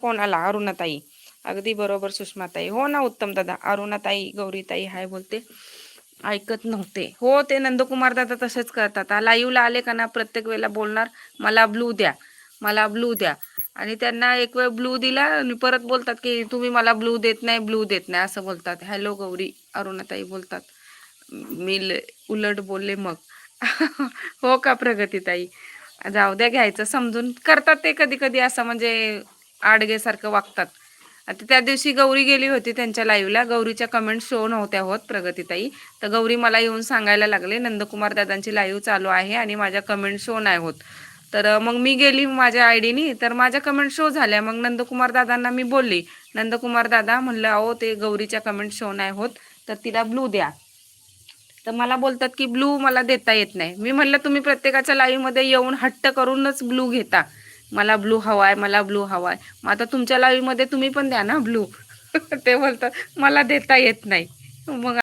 कोणाला? अरुणाताई. अगदी बरोबर सुषमाताई. हो ना उत्तम दादा. अरुणाताई गौरीताई हाय बोलते. ऐकत नव्हते. हो ते नंदकुमार दादा तसेच करतात. लाईव्हला आले का ना प्रत्येक वेळेला बोलणार मला ब्लू द्या, मला ब्लू द्या. आणि त्यांना एक वेळ ब्लू दिला आणि परत बोलतात की तुम्ही मला ब्लू देत नाही, ब्लू देत नाही असं बोलतात. हॅलो गौरी, अरुणाताई बोलतात. उलट बोलले मग. हो का प्रगतीताई? जाऊ द्या, घ्यायचं समजून. करतात ते कधी कधी असं म्हणजे आडगेसारखं वागतात. आता त्या दिवशी गौरी गेली होती त्यांच्या लाईव्हला. गौरीच्या कमेंट शो नव्हत्या होत प्रगतीताई. तर गौरी मला येऊन सांगायला लागले नंदकुमार दादांची लाईव्ह चालू आहे आणि माझ्या कमेंट शो नाही होत. तर मग मी गेली माझ्या आयडीनी, तर माझ्या कमेंट शो झाल्या. मग नंदकुमार दादांना मी बोलली, नंदकुमार दादा म्हणलं अहो ते गौरीच्या कमेंट शो नाही होत तर तिला ब्लू द्या. तर मला बोलतात की ब्लू मला देता येत नाही. मी म्हणलं तुम्ही प्रत्येकाच्या लाईव्ह मध्ये येऊन हट्ट करूनच ब्लू घेता, मला ब्लू हवाय, मला ब्लू हवाय. मग आता तुमच्या लाईव्ह मध्ये तुम्ही पण द्या ना ब्लू. ते बोलतात मला देता येत नाही. मग